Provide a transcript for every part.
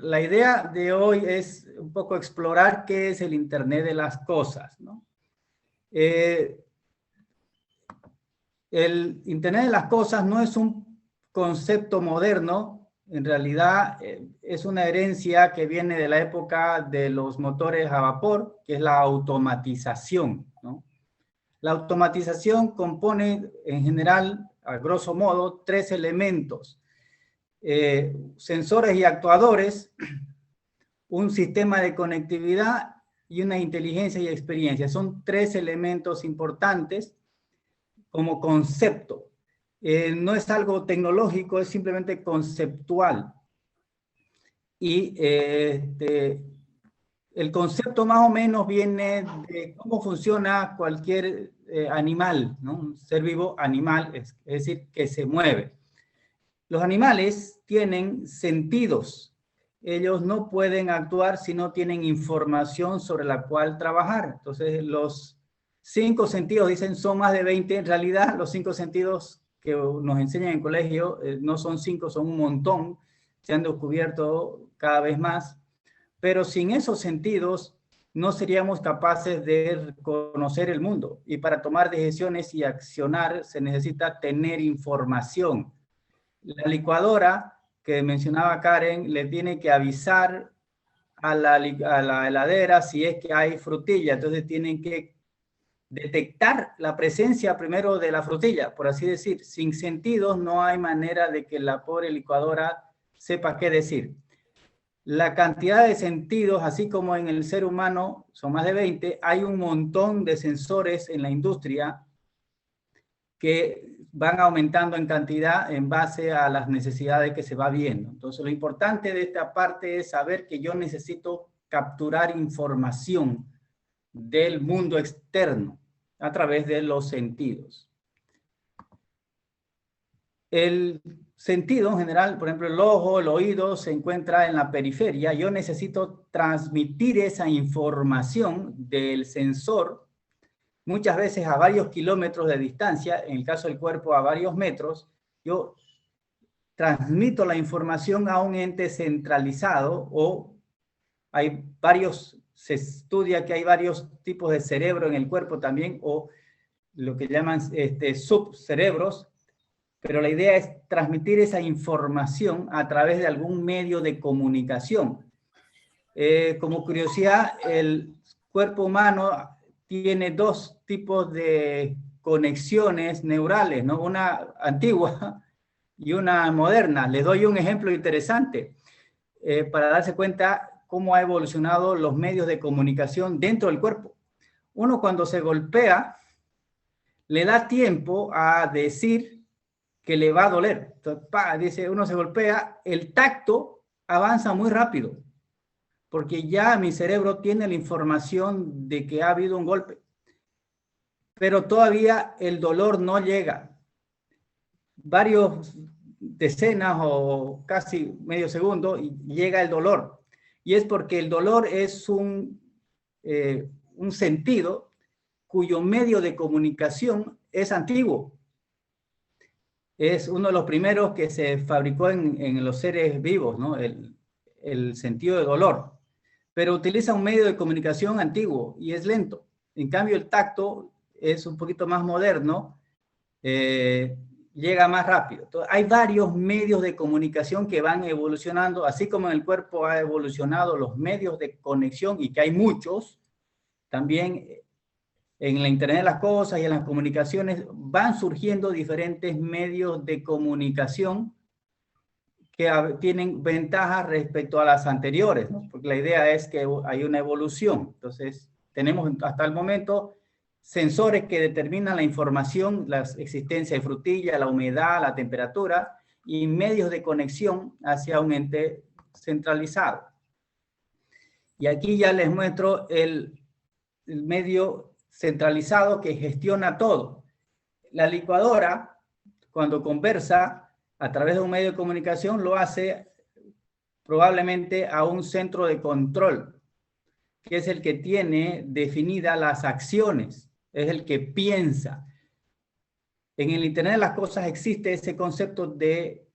la idea de hoy es un poco explorar qué es el Internet de las cosas, ¿no? El Internet de las cosas no es un concepto moderno, en realidad es una herencia que viene de la época de los motores a vapor, que es la automatización, ¿no? La automatización compone en general, a grosso modo, tres elementos: sensores y actuadores, un sistema de conectividad y una inteligencia y experiencia. Son tres elementos importantes como concepto. No es algo tecnológico, es simplemente conceptual. Y el concepto más o menos viene de cómo funciona cualquier animal, ¿no? Un ser vivo animal, es decir, que se mueve. Los animales tienen sentidos. Ellos no pueden actuar si no tienen información sobre la cual trabajar. Entonces, los 5 sentidos, dicen, son más de 20. En realidad, los 5 sentidos que nos enseñan en colegio no son 5, son un montón. Se han descubierto cada vez más. Pero sin esos sentidos, no seríamos capaces de conocer el mundo. Y para tomar decisiones y accionar, se necesita tener información. La licuadora que mencionaba Karen le tiene que avisar a la heladera si es que hay frutilla. Entonces tienen que detectar la presencia primero de la frutilla, por así decir. Sin sentidos no hay manera de que la pobre licuadora sepa qué decir. La cantidad de sentidos, así como en el ser humano, son más de 20, hay un montón de sensores en la industria que van aumentando en cantidad en base a las necesidades que se va viendo. Entonces, lo importante de esta parte es saber que yo necesito capturar información del mundo externo a través de los sentidos. El sentido en general, por ejemplo, el ojo, el oído, se encuentra en la periferia. Yo necesito transmitir esa información del sensor, muchas veces a varios kilómetros de distancia, en el caso del cuerpo a varios metros. Yo transmito la información a un ente centralizado, o hay varios, se estudia que hay varios tipos de cerebro en el cuerpo también, o lo que llaman subcerebros, pero la idea es transmitir esa información a través de algún medio de comunicación. Como curiosidad, el cuerpo humano tiene dos tipos de conexiones neurales, ¿no? Una antigua y una moderna. Les doy un ejemplo interesante para darse cuenta cómo ha evolucionado los medios de comunicación dentro del cuerpo. Uno, cuando se golpea, le da tiempo a decir que le va a doler. Entonces, dice, uno se golpea, el tacto avanza muy rápido, porque ya mi cerebro tiene la información de que ha habido un golpe. Pero todavía el dolor no llega. Varios decenas o casi medio segundo y llega el dolor. Y es porque el dolor es un sentido cuyo medio de comunicación es antiguo. Es uno de los primeros que se fabricó en los seres vivos, ¿no? El sentido de dolor. Pero utiliza un medio de comunicación antiguo y es lento. En cambio, el tacto es un poquito más moderno, llega más rápido. Entonces, hay varios medios de comunicación que van evolucionando, así como en el cuerpo ha evolucionado los medios de conexión, y que hay muchos, también en la Internet de las cosas y en las comunicaciones van surgiendo diferentes medios de comunicación que tienen ventajas respecto a las anteriores, ¿no? Porque la idea es que hay una evolución. Entonces, tenemos hasta el momento sensores que determinan la información, la existencia de frutilla, la humedad, la temperatura, y medios de conexión hacia un ente centralizado. Y aquí ya les muestro el medio centralizado que gestiona todo. La licuadora, cuando conversa a través de un medio de comunicación, lo hace probablemente a un centro de control, que es el que tiene definidas las acciones, es el que piensa. En el Internet de las cosas existe ese concepto de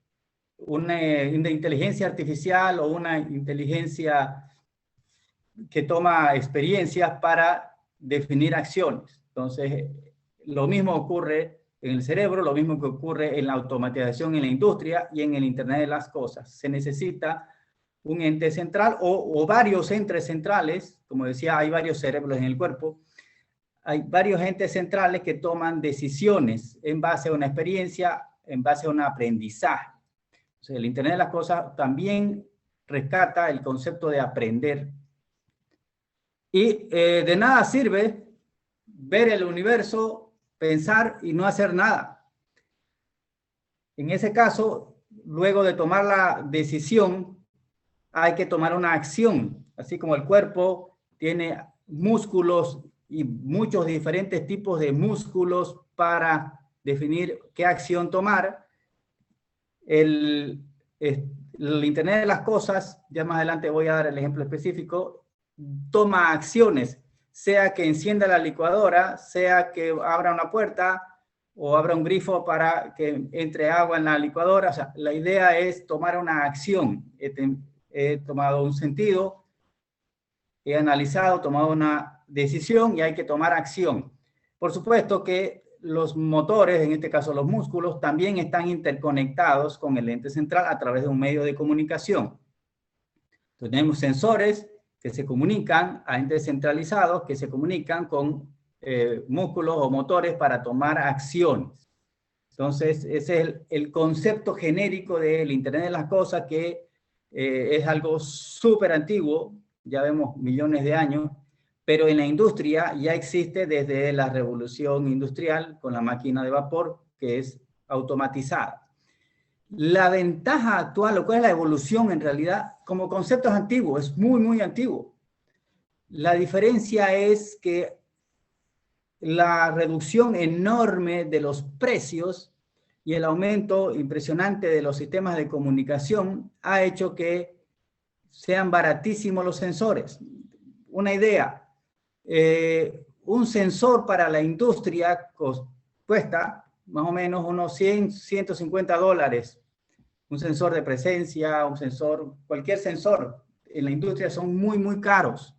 una inteligencia artificial o una inteligencia que toma experiencias para definir acciones. Entonces, lo mismo ocurre en el cerebro, lo mismo que ocurre en la automatización en la industria y en el Internet de las cosas. Se necesita un ente central o varios entes centrales. Como decía, hay varios cerebros en el cuerpo. Hay varios entes centrales que toman decisiones en base a una experiencia, en base a un aprendizaje. O sea, el Internet de las cosas también rescata el concepto de aprender. Y de nada sirve ver el universo, pensar y no hacer nada. En ese caso, luego de tomar la decisión, hay que tomar una acción. Así como el cuerpo tiene músculos y muchos diferentes tipos de músculos para definir qué acción tomar, el Internet de las cosas, ya más adelante voy a dar el ejemplo específico, toma acciones, sea que encienda la licuadora, sea que abra una puerta o abra un grifo para que entre agua en la licuadora. O sea, la idea es tomar una acción. He tomado un sentido, he analizado, tomado una decisión y hay que tomar acción. Por supuesto que los motores, en este caso los músculos, también están interconectados con el ente central a través de un medio de comunicación. Entonces, tenemos sensores que se comunican a entes centralizados que se comunican con músculos o motores para tomar acciones. Entonces, ese es el concepto genérico del Internet de las cosas, que es algo súper antiguo, ya vemos millones de años, pero en la industria ya existe desde la revolución industrial con la máquina de vapor, que es automatizada. La ventaja actual, o cuál es la evolución en realidad, como concepto es antiguo, es muy, muy antiguo. La diferencia es que la reducción enorme de los precios y el aumento impresionante de los sistemas de comunicación ha hecho que sean baratísimos los sensores. Una idea, un sensor para la industria cuesta más o menos unos 100, 150 dólares. Un sensor de presencia, un sensor, cualquier sensor en la industria son muy, muy caros.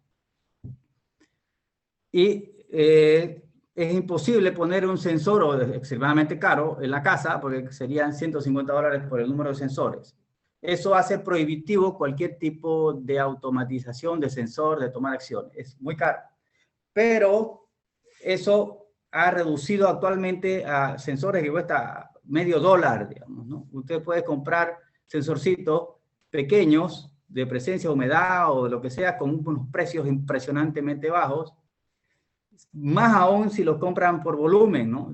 Y es imposible poner un sensor o extremadamente caro en la casa porque serían 150 dólares por el número de sensores. Eso hace prohibitivo cualquier tipo de automatización de sensor, de tomar acción. Es muy caro. Pero eso ha reducido actualmente a sensores que cuesta medio dólar, digamos, ¿no? Usted puede comprar sensorcitos pequeños de presencia, humedad o de lo que sea con unos precios impresionantemente bajos. Más aún si los compran por volumen, ¿no?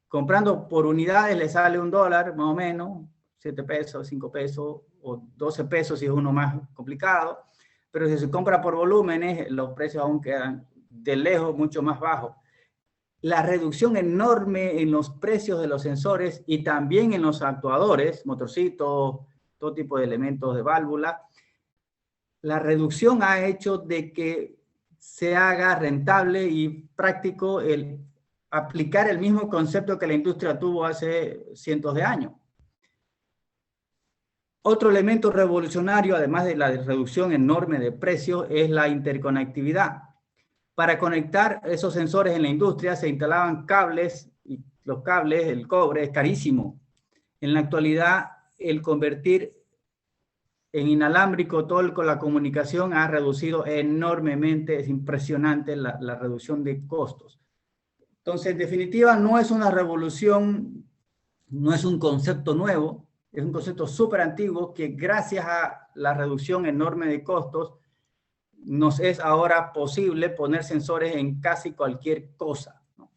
Comprando por unidades le sale $1 más o menos, 7 pesos, 5 pesos o 12 pesos si es uno más complicado. Pero si se compra por volúmenes, los precios aún quedan de lejos mucho más bajos. La reducción enorme en los precios de los sensores y también en los actuadores, motorcitos, todo tipo de elementos de válvula, la reducción ha hecho de que se haga rentable y práctico el aplicar el mismo concepto que la industria tuvo hace cientos de años. Otro elemento revolucionario, además de la reducción enorme de precios, es la interconectividad. Para conectar esos sensores en la industria se instalaban cables, y los cables, el cobre, es carísimo. En la actualidad, el convertir en inalámbrico todo con la comunicación ha reducido enormemente, es impresionante la reducción de costos. Entonces, en definitiva, no es una revolución, no es un concepto nuevo, es un concepto súper antiguo que gracias a la reducción enorme de costos nos es ahora posible poner sensores en casi cualquier cosa, ¿no?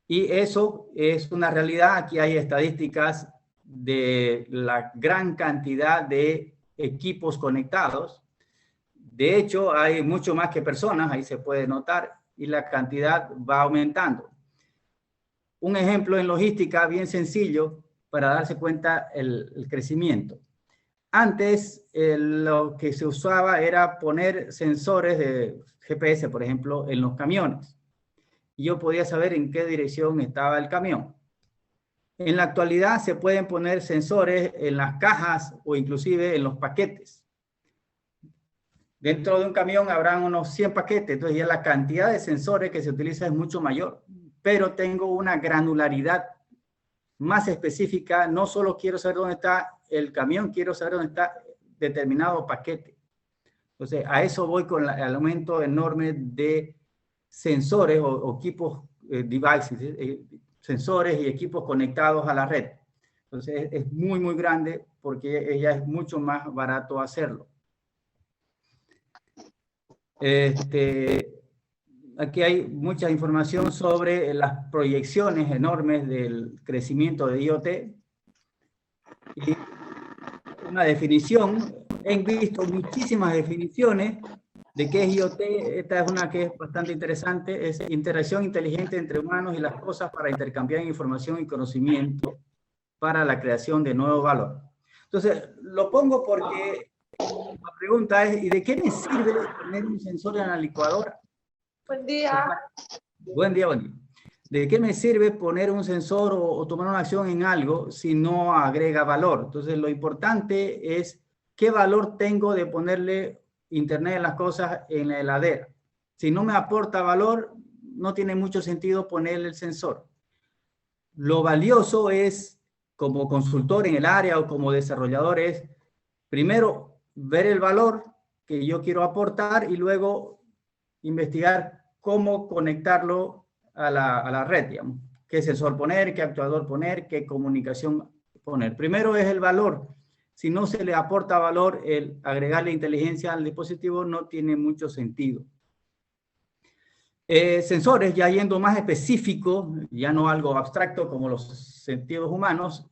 Y eso es una realidad. Aquí hay estadísticas de la gran cantidad de equipos conectados. De hecho, hay mucho más que personas, ahí se puede notar, y la cantidad va aumentando. Un ejemplo en logística bien sencillo para darse cuenta el crecimiento. Antes, lo que se usaba era poner sensores de GPS, por ejemplo, en los camiones. Y yo podía saber en qué dirección estaba el camión. En la actualidad se pueden poner sensores en las cajas o inclusive en los paquetes. Dentro de un camión habrán unos 100 paquetes, entonces ya la cantidad de sensores que se utiliza es mucho mayor, pero tengo una granularidad más específica. No solo quiero saber dónde está el camión, quiero saber dónde está determinado paquete. Entonces, a eso voy con el aumento enorme de sensores o equipos, devices, sensores y equipos conectados a la red. Entonces, es muy, muy grande porque ya es mucho más barato hacerlo. Aquí hay mucha información sobre las proyecciones enormes del crecimiento de IoT. Y una definición, he visto muchísimas definiciones de qué es IoT. Esta es una que es bastante interesante, es interacción inteligente entre humanos y las cosas para intercambiar información y conocimiento para la creación de nuevo valor. Entonces, lo pongo porque la pregunta es, ¿y de qué me sirve tener un sensor en la licuadora? Buen día. Buen día, buen día. ¿De qué me sirve poner un sensor o tomar una acción en algo si no agrega valor? Entonces, lo importante es qué valor tengo de ponerle Internet de las cosas en la heladera. Si no me aporta valor, no tiene mucho sentido ponerle el sensor. Lo valioso es, como consultor en el área o como desarrollador, es primero ver el valor que yo quiero aportar y luego investigar cómo conectarlo a la red, digamos. Qué sensor poner, qué actuador poner, qué comunicación poner. Primero es el valor. Si no se le aporta valor, el agregarle inteligencia al dispositivo no tiene mucho sentido. Sensores, ya yendo más específico, ya no algo abstracto como los sentidos humanos,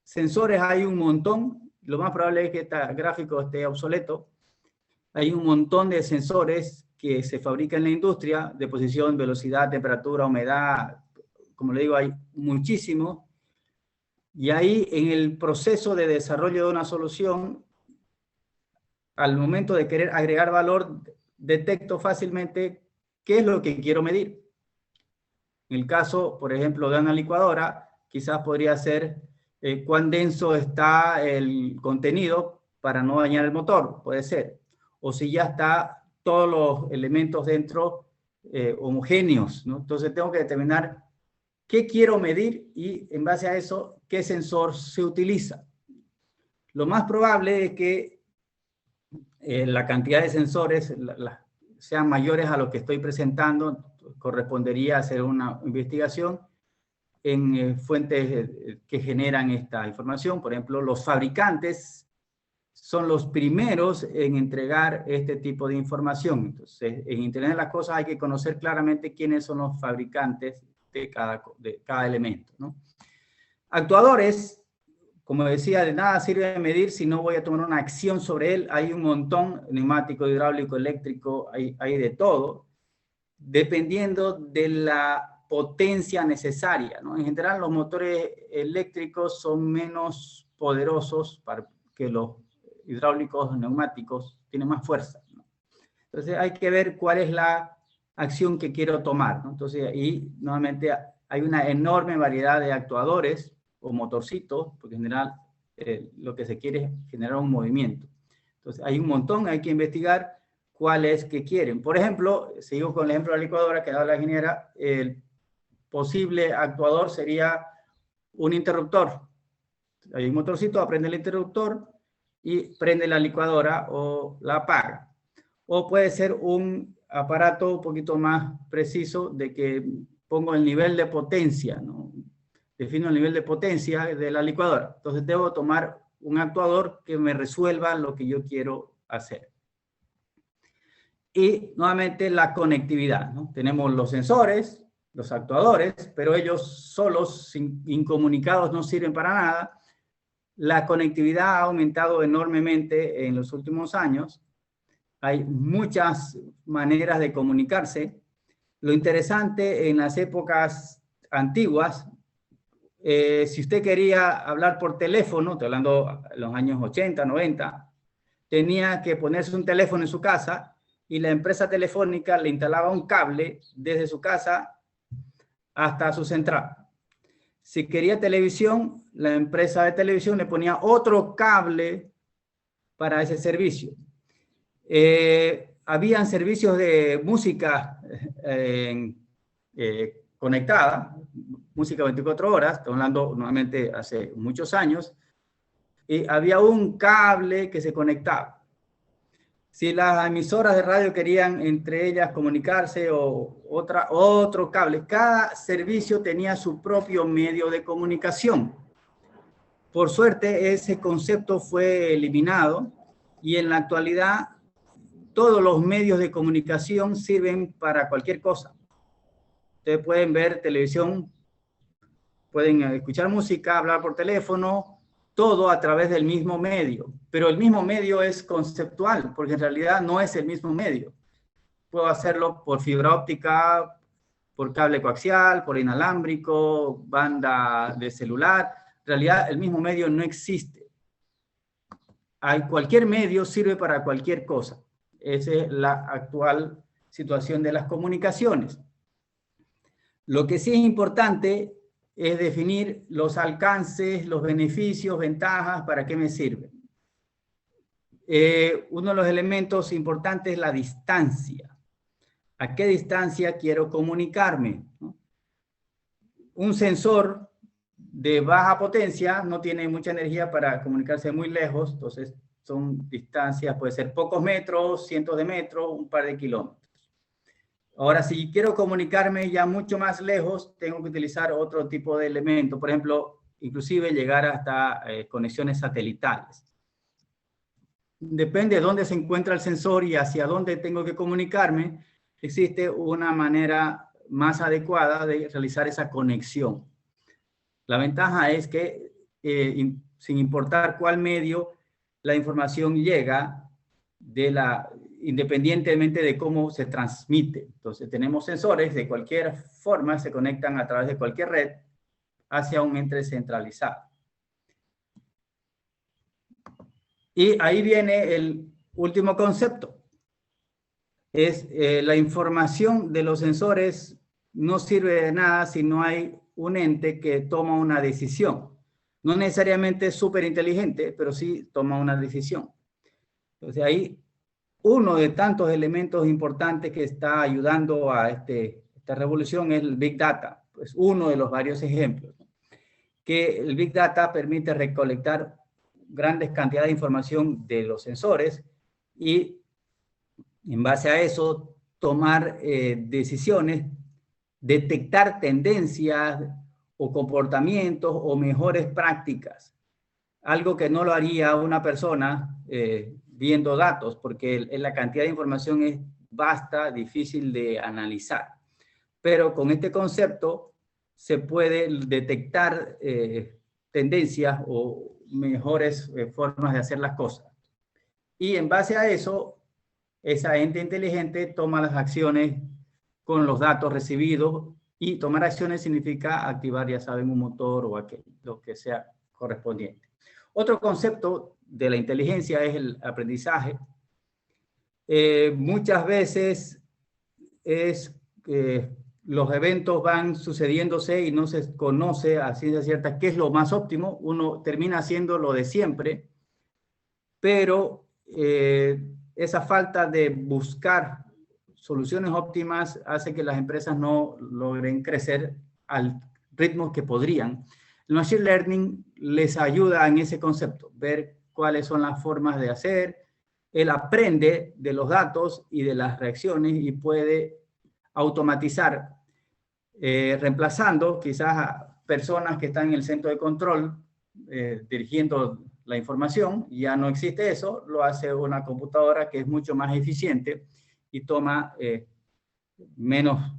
sensores hay un montón. Lo más probable es que este gráfico esté obsoleto. Hay un montón de sensores que se fabrican en la industria, de posición, velocidad, temperatura, humedad, como le digo, hay muchísimos. Y ahí en el proceso de desarrollo de una solución, al momento de querer agregar valor, detecto fácilmente qué es lo que quiero medir. En el caso, por ejemplo, de una licuadora, quizás podría ser cuán denso está el contenido para no dañar el motor, puede ser. O si ya está todos los elementos dentro homogéneos, ¿no? Entonces tengo que determinar qué quiero medir y en base a eso, qué sensor se utiliza. Lo más probable es que la cantidad de sensores sean mayores a lo que estoy presentando. Correspondería hacer una investigación en fuentes que generan esta información. Por ejemplo, los fabricantes son los primeros en entregar este tipo de información. Entonces, en Internet de las Cosas hay que conocer claramente quiénes son los fabricantes de cada elemento, ¿no? Actuadores, como decía, de nada sirve medir si no voy a tomar una acción sobre él. Hay un montón, neumático, hidráulico, eléctrico, hay de todo, dependiendo de la potencia necesaria, ¿no? En general, los motores eléctricos son menos poderosos que los hidráulicos, neumáticos, tienen más fuerza, ¿no? Entonces, hay que ver cuál es la acción que quiero tomar, ¿no? Entonces, ahí, nuevamente, hay una enorme variedad de actuadores o motorcitos, porque en general lo que se quiere es generar un movimiento. Entonces, hay un montón, hay que investigar cuáles que quieren. Por ejemplo, sigo con el ejemplo de la licuadora que daba la ingeniera, el posible actuador sería un interruptor. Hay un motorcito, aprende el interruptor y prende la licuadora o la apaga. O puede ser un aparato un poquito más preciso de que pongo el nivel de potencia, ¿no? Defino el nivel de potencia de la licuadora. Entonces debo tomar un actuador que me resuelva lo que yo quiero hacer. Y nuevamente la conectividad, ¿no? Tenemos los sensores, los actuadores, pero ellos solos, incomunicados, no sirven para nada. La conectividad ha aumentado enormemente en los últimos años. Hay muchas maneras de comunicarse. Lo interesante en las épocas antiguas, si usted quería hablar por teléfono, estoy hablando de los años 80, 90, tenía que ponerse un teléfono en su casa y la empresa telefónica le instalaba un cable desde su casa hasta su central. Si quería televisión, la empresa de televisión le ponía otro cable para ese servicio. Habían servicios de música conectada, música 24 horas, estoy hablando nuevamente hace muchos años, y había un cable que se conectaba. Si las emisoras de radio querían entre ellas comunicarse o otro cable, cada servicio tenía su propio medio de comunicación. Por suerte, ese concepto fue eliminado y en la actualidad todos los medios de comunicación sirven para cualquier cosa. Ustedes pueden ver televisión, pueden escuchar música, hablar por teléfono, todo a través del mismo medio. Pero el mismo medio es conceptual, porque en realidad no es el mismo medio. Puedo hacerlo por fibra óptica, por cable coaxial, por inalámbrico, banda de celular. En realidad el mismo medio no existe. Cualquier medio sirve para cualquier cosa. Esa es la actual situación de las comunicaciones. Lo que sí es importante es definir los alcances, los beneficios, ventajas, para qué me sirve. Uno de los elementos importantes es la distancia. ¿A qué distancia quiero comunicarme? Un sensor de baja potencia no tiene mucha energía para comunicarse muy lejos, entonces son distancias, puede ser pocos metros, cientos de metros, un par de kilómetros. Ahora, si quiero comunicarme ya mucho más lejos, tengo que utilizar otro tipo de elemento, por ejemplo, inclusive llegar hasta conexiones satelitales. Depende de dónde se encuentra el sensor y hacia dónde tengo que comunicarme, existe una manera más adecuada de realizar esa conexión. La ventaja es que, sin importar cuál medio, la información llega independientemente de cómo se transmite. Entonces, tenemos sensores de cualquier forma, se conectan a través de cualquier red hacia un ente centralizado. Y ahí viene el último concepto. Es la información de los sensores no sirve de nada si no hay un ente que toma una decisión. No necesariamente es súper inteligente, pero sí toma una decisión. Entonces ahí uno de tantos elementos importantes que está ayudando a esta revolución es el Big Data. Pues uno de los varios ejemplos. Que el Big Data permite recolectar grandes cantidades de información de los sensores y en base a eso tomar decisiones, detectar tendencias o comportamientos o mejores prácticas. Algo que no lo haría una persona viendo datos, porque la cantidad de información es vasta, difícil de analizar. Pero con este concepto se puede detectar tendencias o mejores formas de hacer las cosas. Y en base a eso, esa ente inteligente toma las acciones con los datos recibidos, y tomar acciones significa activar, ya saben, un motor o lo que sea correspondiente. Otro concepto de la inteligencia es el aprendizaje. Muchas veces los eventos van sucediéndose y no se conoce a ciencia cierta qué es lo más óptimo. Uno termina haciendo lo de siempre, pero esa falta de buscar soluciones óptimas hace que las empresas no logren crecer al ritmo que podrían. El Machine Learning les ayuda en ese concepto, ver cuáles son las formas de hacer. Él aprende de los datos y de las reacciones y puede automatizar, reemplazando quizás a personas que están en el centro de control dirigiendo la información. Ya no existe eso, lo hace una computadora que es mucho más eficiente y toma menos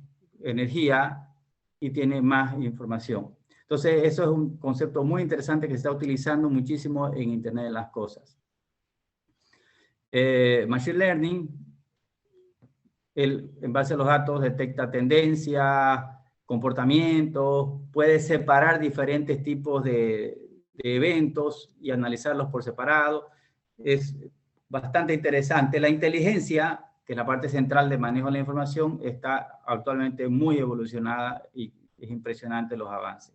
energía y tiene más información. Entonces, eso es un concepto muy interesante que se está utilizando muchísimo en Internet de las Cosas. Machine Learning, en base a los datos, detecta tendencias, comportamientos, puede separar diferentes tipos de eventos y analizarlos por separado. Es bastante interesante. La inteligencia, que es la parte central de manejo de la información, está actualmente muy evolucionada y es impresionante los avances.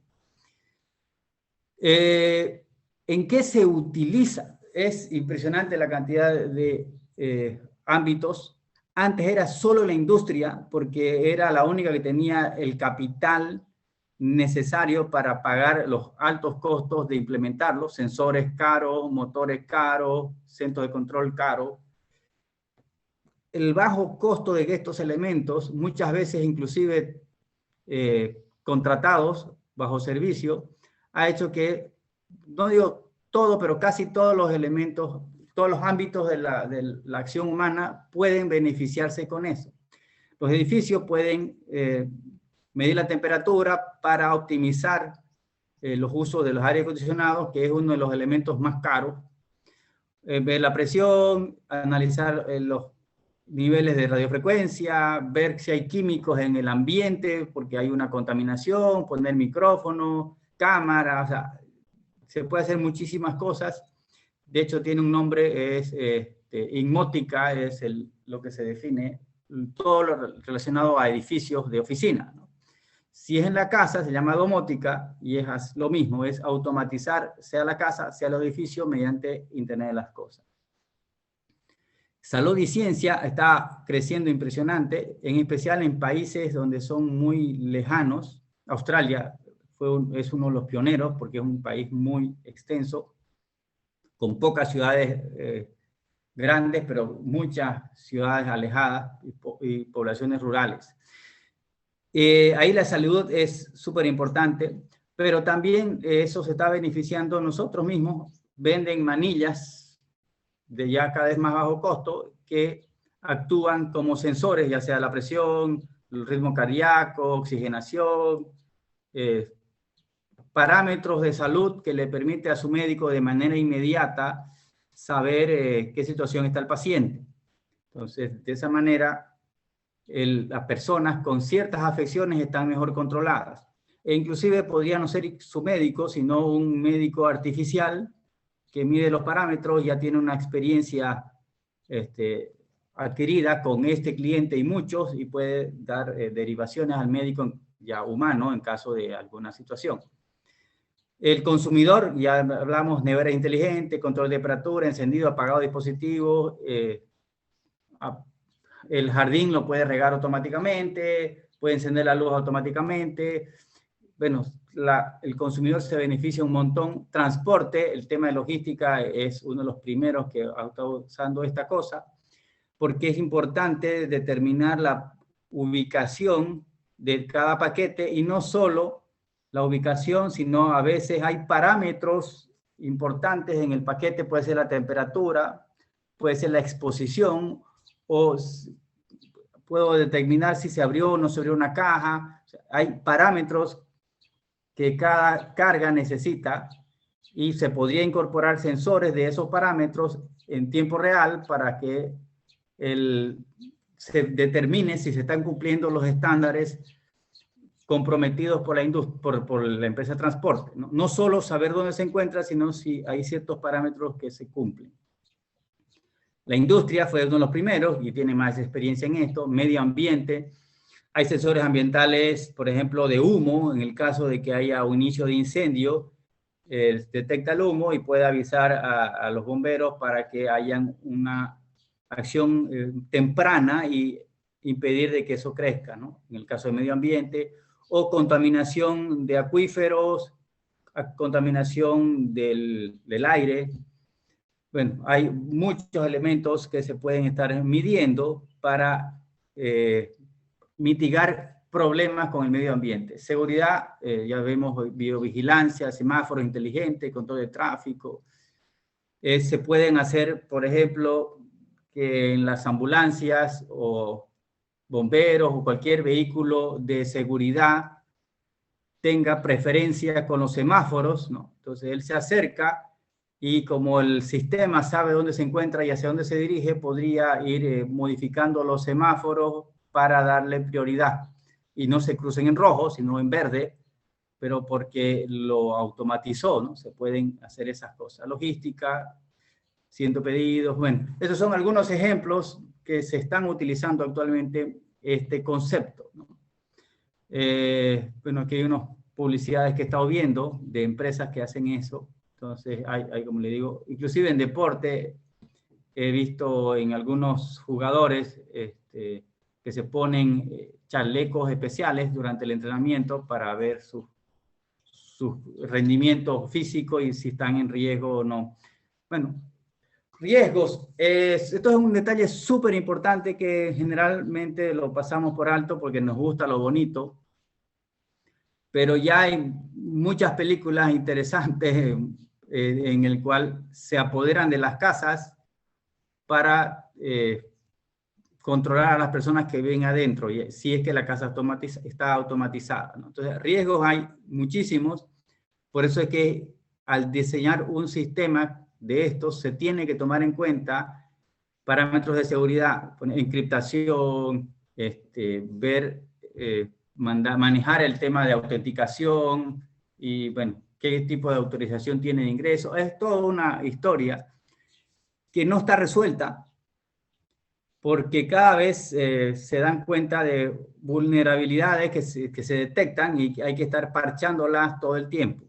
¿En qué se utiliza? Es impresionante la cantidad de ámbitos. Antes era solo la industria, porque era la única que tenía el capital necesario para pagar los altos costos de implementarlos, sensores caros, motores caros, centros de control caros. El bajo costo de estos elementos, muchas veces inclusive contratados bajo servicio, ha hecho que, no digo todo, pero casi todos los elementos, todos los ámbitos de la acción humana pueden beneficiarse con eso. Los edificios pueden medir la temperatura para optimizar los usos de los aires acondicionados, que es uno de los elementos más caros. Ver la presión, analizar los niveles de radiofrecuencia, ver si hay químicos en el ambiente, porque hay una contaminación, poner micrófono, cámara, o sea, se puede hacer muchísimas cosas. De hecho, tiene un nombre, es inmótica, es lo que se define, todo lo relacionado a edificios de oficina, ¿no? Si es en la casa, se llama domótica, y es lo mismo, es automatizar, sea la casa, sea el edificio, mediante Internet de las Cosas. Salud y ciencia está creciendo impresionante, en especial en países donde son muy lejanos. Australia es uno de los pioneros, porque es un país muy extenso, con pocas ciudades grandes, pero muchas ciudades alejadas y poblaciones rurales. Ahí la salud es súper importante, pero también eso se está beneficiando nosotros mismos. Venden manillas de ya cada vez más bajo costo que actúan como sensores, ya sea la presión, el ritmo cardíaco, oxigenación, parámetros de salud que le permite a su médico de manera inmediata saber qué situación está el paciente. Entonces, de esa manera, las personas con ciertas afecciones están mejor controladas. E inclusive podría no ser su médico, sino un médico artificial que mide los parámetros, ya tiene una experiencia adquirida con este cliente y muchos, y puede dar derivaciones al médico ya humano en caso de alguna situación. El consumidor, ya hablamos, nevera inteligente, control de temperatura, encendido, apagado de dispositivos, el jardín lo puede regar automáticamente, puede encender la luz automáticamente. Bueno, el consumidor se beneficia un montón. Transporte, el tema de logística es uno de los primeros que ha estado usando esta cosa, porque es importante determinar la ubicación de cada paquete, y no solo la ubicación, sino a veces hay parámetros importantes en el paquete, puede ser la temperatura, puede ser la exposición, o puedo determinar si se abrió o no se abrió una caja. O sea, hay parámetros que cada carga necesita, y se podría incorporar sensores de esos parámetros en tiempo real para que se determine si se están cumpliendo los estándares comprometidos por la empresa de transporte, ¿no? No solo saber dónde se encuentra, sino si hay ciertos parámetros que se cumplen. La industria fue uno de los primeros y tiene más experiencia en esto. Medio ambiente. Hay sensores ambientales, por ejemplo, de humo. En el caso de que haya un inicio de incendio, detecta el humo y puede avisar a los bomberos para que hayan una acción temprana y impedir de que eso crezca, ¿no? En el caso de medio ambiente. O contaminación de acuíferos, contaminación del aire. Bueno, hay muchos elementos que se pueden estar midiendo para mitigar problemas con el medio ambiente. Seguridad, ya vemos videovigilancia, semáforos inteligentes, control de tráfico. Se pueden hacer, por ejemplo, que en las ambulancias o bomberos o cualquier vehículo de seguridad tenga preferencia con los semáforos, ¿no? Entonces él se acerca, y como el sistema sabe dónde se encuentra y hacia dónde se dirige, podría ir modificando los semáforos para darle prioridad. Y no se crucen en rojo, sino en verde, pero porque lo automatizó, ¿no? Se pueden hacer esas cosas. Logística, 100 pedidos, bueno. Esos son algunos ejemplos que se están utilizando actualmente este concepto, ¿no? Bueno, aquí hay unos publicidades que he estado viendo de empresas que hacen eso. Entonces, hay, como le digo, inclusive en deporte, he visto en algunos jugadores que se ponen chalecos especiales durante el entrenamiento para ver su rendimiento físico y si están en riesgo o no. Bueno, riesgos. Esto es un detalle súper importante que generalmente lo pasamos por alto porque nos gusta lo bonito, pero ya hay muchas películas interesantes en el cual se apoderan de las casas para controlar a las personas que ven adentro, si es que la casa está automatizada, ¿no? Entonces, riesgos hay muchísimos, por eso es que al diseñar un sistema de estos se tiene que tomar en cuenta parámetros de seguridad, encriptación, manejar el tema de autenticación y, bueno, qué tipo de autorización tiene de ingreso. Es toda una historia que no está resuelta porque cada vez se dan cuenta de vulnerabilidades que se detectan y hay que estar parchándolas todo el tiempo.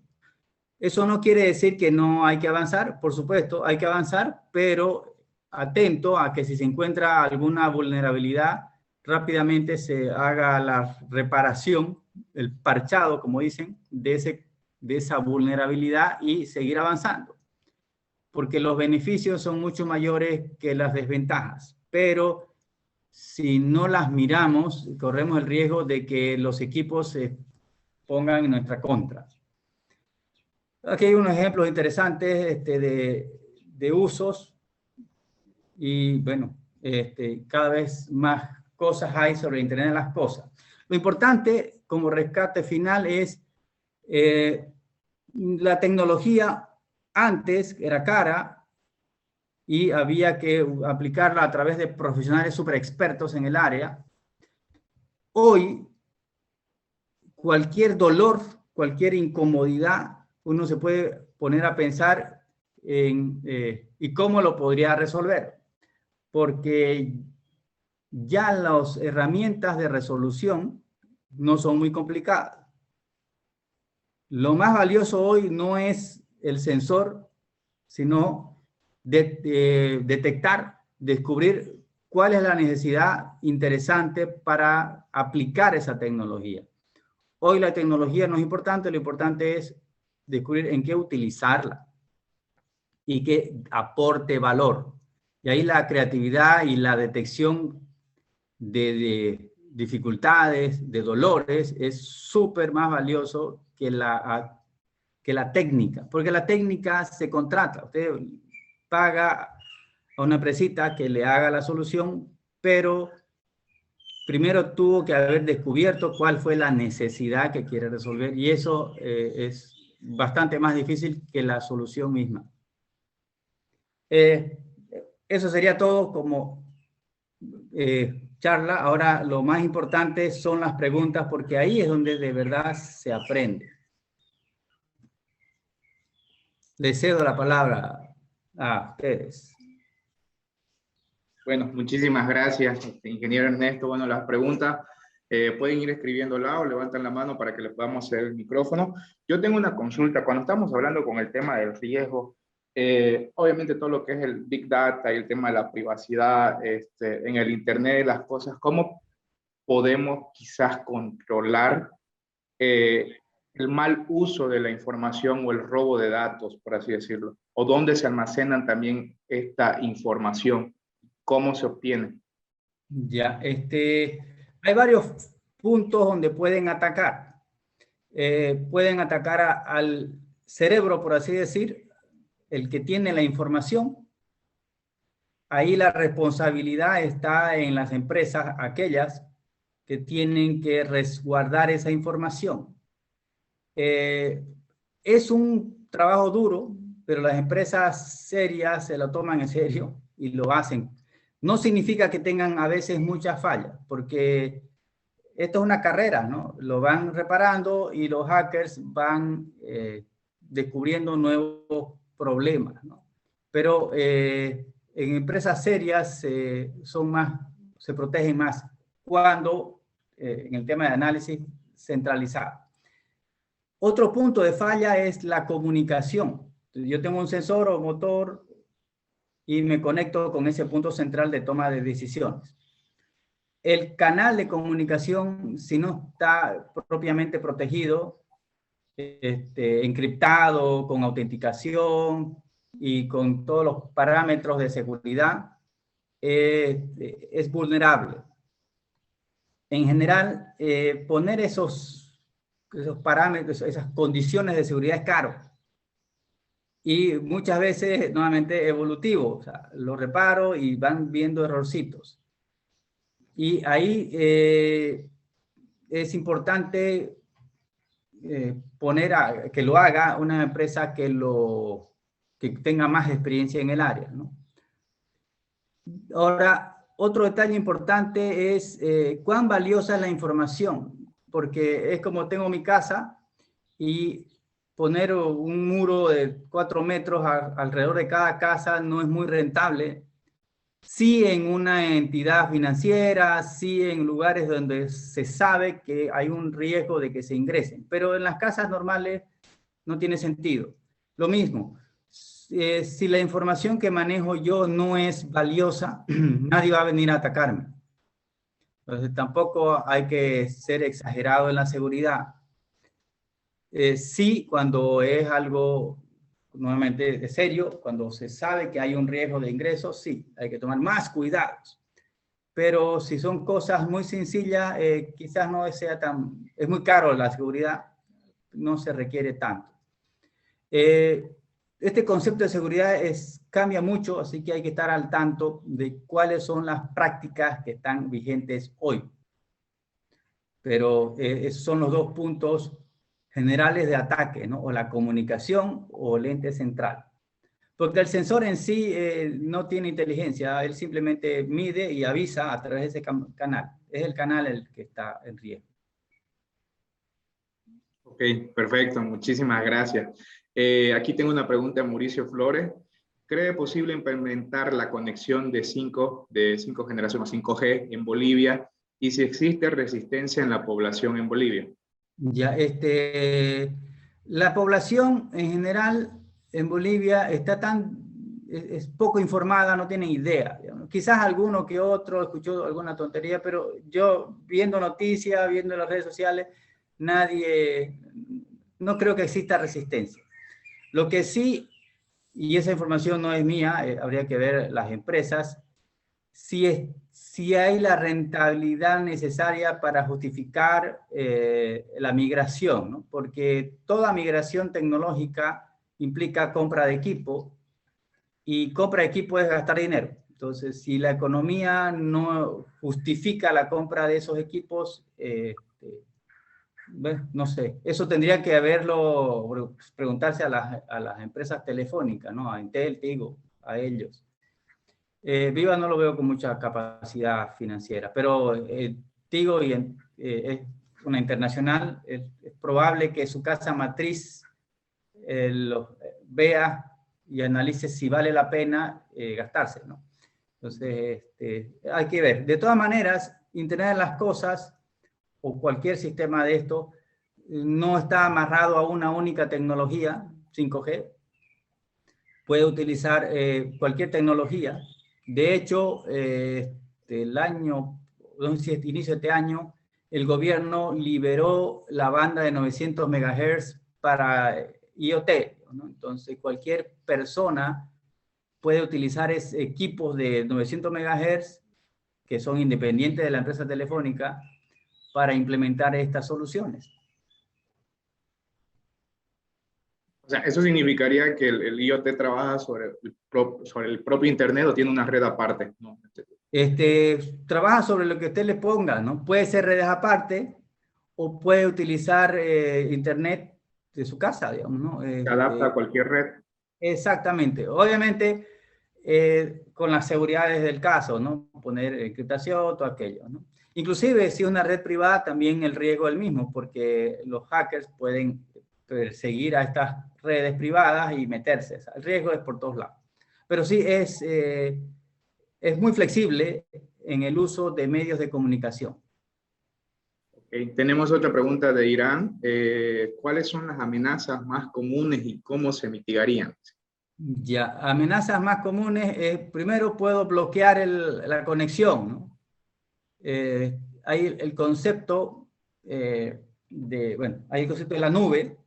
Eso no quiere decir que no hay que avanzar, por supuesto, hay que avanzar, pero atento a que si se encuentra alguna vulnerabilidad, rápidamente se haga la reparación, el parchado, como dicen, de esa vulnerabilidad y seguir avanzando. Porque los beneficios son mucho mayores que las desventajas. Pero si no las miramos, corremos el riesgo de que los equipos se pongan en nuestra contra. Aquí hay unos ejemplos interesantes de usos y, bueno, cada vez más cosas hay sobre Internet de las cosas. Lo importante como rescate final es la tecnología antes era cara y había que aplicarla a través de profesionales súper expertos en el área. Hoy, cualquier dolor, cualquier incomodidad, uno se puede poner a pensar en y cómo lo podría resolver, porque ya las herramientas de resolución no son muy complicadas. Lo más valioso hoy no es el sensor, sino detectar, descubrir cuál es la necesidad interesante para aplicar esa tecnología. Hoy la tecnología no es importante, lo importante es descubrir en qué utilizarla y que aporte valor. Y ahí la creatividad y la detección de dificultades, de dolores, es súper más valioso que la técnica, porque la técnica se contrata. Usted paga a una empresita que le haga la solución, pero primero tuvo que haber descubierto cuál fue la necesidad que quiere resolver y eso es bastante más difícil que la solución misma. Eso sería todo como charla. Ahora lo más importante son las preguntas porque ahí es donde de verdad se aprende. Le cedo la palabra a ustedes. Bueno, muchísimas gracias, ingeniero Ernesto. Bueno, las preguntas pueden ir escribiéndola o levantan la mano para que le podamos hacer el micrófono. Yo tengo una consulta. Cuando estamos hablando con el tema del riesgo, obviamente todo lo que es el Big Data y el tema de la privacidad en el Internet de las cosas, ¿cómo podemos quizás controlar el mal uso de la información o el robo de datos, por así decirlo? ¿O dónde se almacenan también esta información? ¿Cómo se obtiene? Ya, hay varios puntos donde pueden atacar. Pueden atacar al cerebro, por así decir, el que tiene la información. Ahí la responsabilidad está en las empresas, aquellas que tienen que resguardar esa información. Es un trabajo duro, pero las empresas serias se lo toman en serio y lo hacen. No significa que tengan a veces muchas fallas, porque esto es una carrera, ¿no? Lo van reparando y los hackers van descubriendo nuevos problemas, ¿no? Pero en empresas serias se protegen más cuando en el tema de análisis centralizado. Otro punto de falla es la comunicación. Yo tengo un sensor o motor y me conecto con ese punto central de toma de decisiones. El canal de comunicación, si no está propiamente protegido, encriptado, con autenticación y con todos los parámetros de seguridad, es vulnerable. En general, poner esos parámetros, esas condiciones de seguridad es caro. Y muchas veces, nuevamente, evolutivo. O sea, lo reparo y van viendo errorcitos. Y ahí es importante poner que lo haga una empresa que tenga más experiencia en el área, ¿no? Ahora, otro detalle importante es cuán valiosa es la información, porque es como tengo mi casa y poner un muro de 4 metros alrededor de cada casa no es muy rentable. Sí en una entidad financiera, sí en lugares donde se sabe que hay un riesgo de que se ingresen, pero en las casas normales no tiene sentido. Lo mismo, si la información que manejo yo no es valiosa, nadie va a venir a atacarme. Entonces tampoco hay que ser exagerado en la seguridad. Sí, cuando es algo nuevamente de serio, cuando se sabe que hay un riesgo de ingreso, sí, hay que tomar más cuidados. Pero si son cosas muy sencillas, quizás no sea es muy caro la seguridad, no se requiere tanto. Este concepto de seguridad cambia mucho, así que hay que estar al tanto de cuáles son las prácticas que están vigentes hoy. Pero esos son los dos puntos generales de ataque, ¿no? O la comunicación o el ente central. Porque el sensor en sí no tiene inteligencia, él simplemente mide y avisa a través de ese canal. Es el canal el que está en riesgo. Ok, perfecto, muchísimas gracias. Aquí tengo una pregunta de Mauricio Flores. ¿Cree posible implementar la conexión de 5 generación o 5G en Bolivia? Y si existe resistencia en la población en Bolivia. Ya, la población en general en Bolivia es poco informada, no tiene idea. Digamos. Quizás alguno que otro escuchó alguna tontería, pero yo viendo noticias, viendo las redes sociales, no creo que exista resistencia. Lo que sí, y esa información no es mía, habría que ver las empresas, si hay la rentabilidad necesaria para justificar la migración, ¿no? Porque toda migración tecnológica implica compra de equipo y compra de equipo es gastar dinero. Entonces, si la economía no justifica la compra de esos equipos, no sé, eso tendría que preguntarse a las empresas telefónicas, ¿no? A Entel, Tigo, a ellos. Viva no lo veo con mucha capacidad financiera, pero Tigo es una internacional, es probable que su casa matriz vea y analice si vale la pena gastarse, ¿no? Entonces, hay que ver. De todas maneras, Internet de las Cosas o cualquier sistema de esto no está amarrado a una única tecnología, 5G. Puede utilizar cualquier tecnología. De hecho, inicio de este año, el gobierno liberó la banda de 900 MHz para IoT, ¿no? Entonces, cualquier persona puede utilizar equipos de 900 MHz que son independientes de la empresa telefónica para implementar estas soluciones. O sea, ¿eso significaría que el IoT trabaja sobre el propio Internet o tiene una red aparte? ¿No? Trabaja sobre lo que usted le ponga, ¿no? Puede ser redes aparte o puede utilizar Internet de su casa, digamos, ¿no? Se adapta a cualquier red. Exactamente. Obviamente, con las seguridades del caso, ¿no? Poner encriptación, todo aquello, ¿no? Inclusive, si es una red privada, también el riesgo es el mismo, porque los hackers pueden perseguir a estas redes privadas y meterse. El riesgo es por todos lados. Pero sí es muy flexible en el uso de medios de comunicación. Ok, Tenemos otra pregunta de Irán. ¿Cuáles son las amenazas más comunes y cómo se mitigarían? Ya, amenazas más comunes, primero puedo bloquear la conexión, ¿no? Hay el concepto hay el concepto de la nube,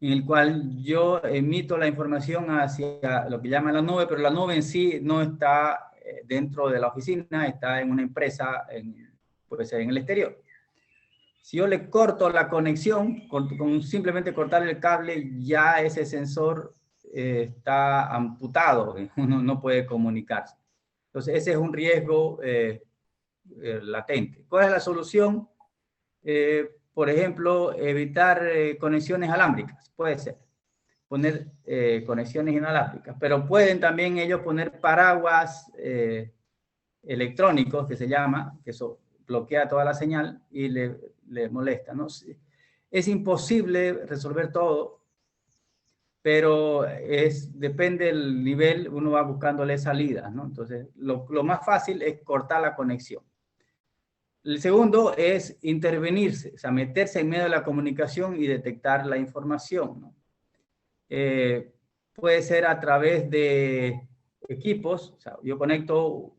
en el cual yo emito la información hacia lo que llaman la nube, pero la nube en sí no está dentro de la oficina, está en una empresa, puede ser en el exterior. Si yo le corto la conexión, con simplemente cortar el cable, ya ese sensor está amputado, uno no puede comunicarse. Entonces ese es un riesgo latente. ¿Cuál es la solución? Por ejemplo, evitar conexiones alámbricas, puede ser. Poner conexiones inalámbricas, pero pueden también ellos poner paraguas electrónicos, que se llama, que eso bloquea toda la señal y le molesta, ¿no? Es imposible resolver todo, pero depende del nivel, uno va buscándole salidas, ¿no? Entonces, lo más fácil es cortar la conexión. El segundo es intervenirse, o sea, meterse en medio de la comunicación y detectar la información, ¿no? Puede ser a través de equipos, o sea, yo conecto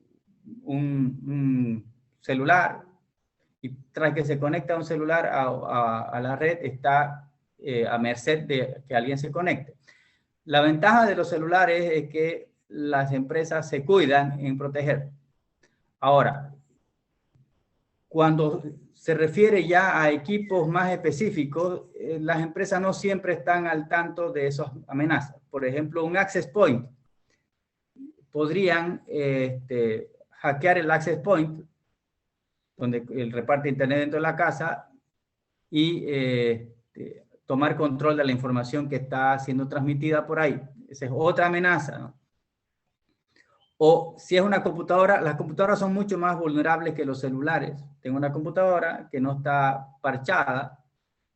un celular y tras que se conecta un celular a la red está a merced de que alguien se conecte. La ventaja de los celulares es que las empresas se cuidan en proteger. Ahora, cuando se refiere ya a equipos más específicos, las empresas no siempre están al tanto de esas amenazas. Por ejemplo, un access point. Podrían hackear el access point, donde reparte internet dentro de la casa, y tomar control de la información que está siendo transmitida por ahí. Esa es otra amenaza, ¿no? O si es una computadora, las computadoras son mucho más vulnerables que los celulares. Tengo una computadora que no está parchada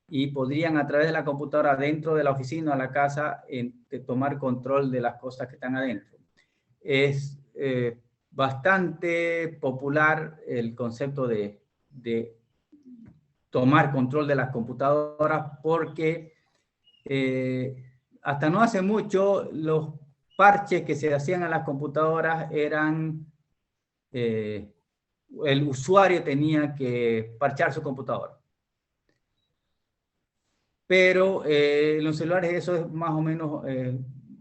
y podrían a través de la computadora dentro de la oficina o la casa tomar control de las cosas que están adentro. Es bastante popular el concepto de tomar control de las computadoras porque hasta no hace mucho los parches que se hacían a las computadoras eran, el usuario tenía que parchar su computadora. Pero en los celulares eso es más o menos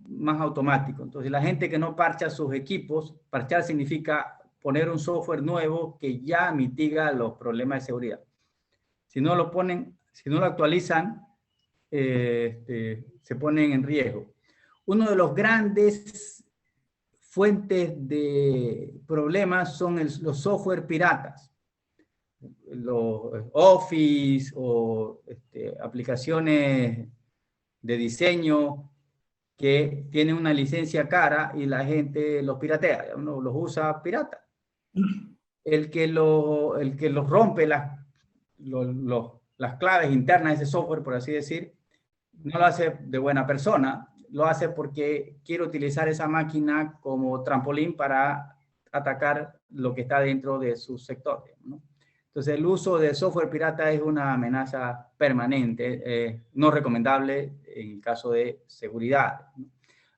más automático. Entonces la gente que no parcha sus equipos, parchar significa poner un software nuevo que ya mitiga los problemas de seguridad. Si no lo ponen, si no lo actualizan, se ponen en riesgo. Uno de los grandes fuentes de problemas son los software piratas. Los Office o aplicaciones de diseño que tienen una licencia cara y la gente los piratea, uno los usa pirata. El que los rompe las claves internas de ese software, por así decir, no lo hace de buena persona, lo hace porque quiere utilizar esa máquina como trampolín para atacar lo que está dentro de su sector, ¿no? Entonces el uso de software pirata es una amenaza permanente, no recomendable en caso de seguridad, ¿no?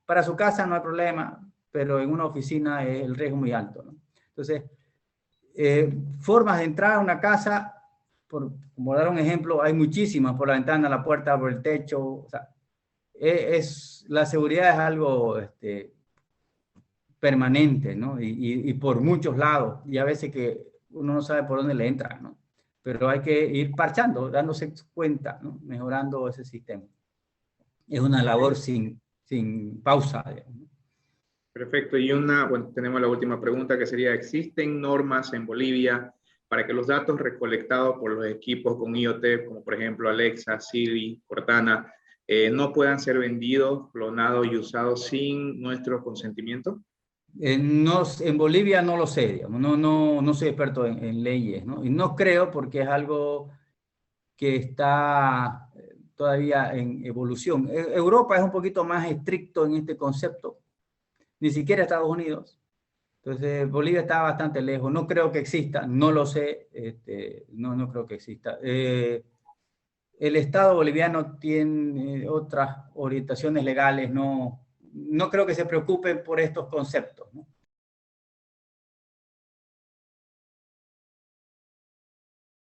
Para su casa no hay problema, pero en una oficina es el riesgo muy alto, ¿no? Entonces, formas de entrar a una casa, como dar un ejemplo, hay muchísimas, por la ventana, la puerta, por el techo. O sea, la seguridad es algo permanente, ¿no? Y por muchos lados, y a veces que uno no sabe por dónde le entra, ¿no? Pero hay que ir parchando, dándose cuenta, ¿no? Mejorando ese sistema. Es una labor sin pausa, ¿no? Perfecto. Y bueno, tenemos la última pregunta que sería, ¿existen normas en Bolivia para que los datos recolectados por los equipos con IoT, como por ejemplo Alexa, Siri, Cortana, no puedan ser vendidos, clonados y usados sin nuestro consentimiento? En Bolivia no lo sé, digamos, no soy experto en leyes, ¿no? Y no creo porque es algo que está todavía en evolución. Europa es un poquito más estricto en este concepto, ni siquiera Estados Unidos. Entonces, Bolivia está bastante lejos. No creo que exista, no lo sé, no creo que exista. El Estado boliviano tiene otras orientaciones legales, no creo que se preocupen por estos conceptos, ¿no?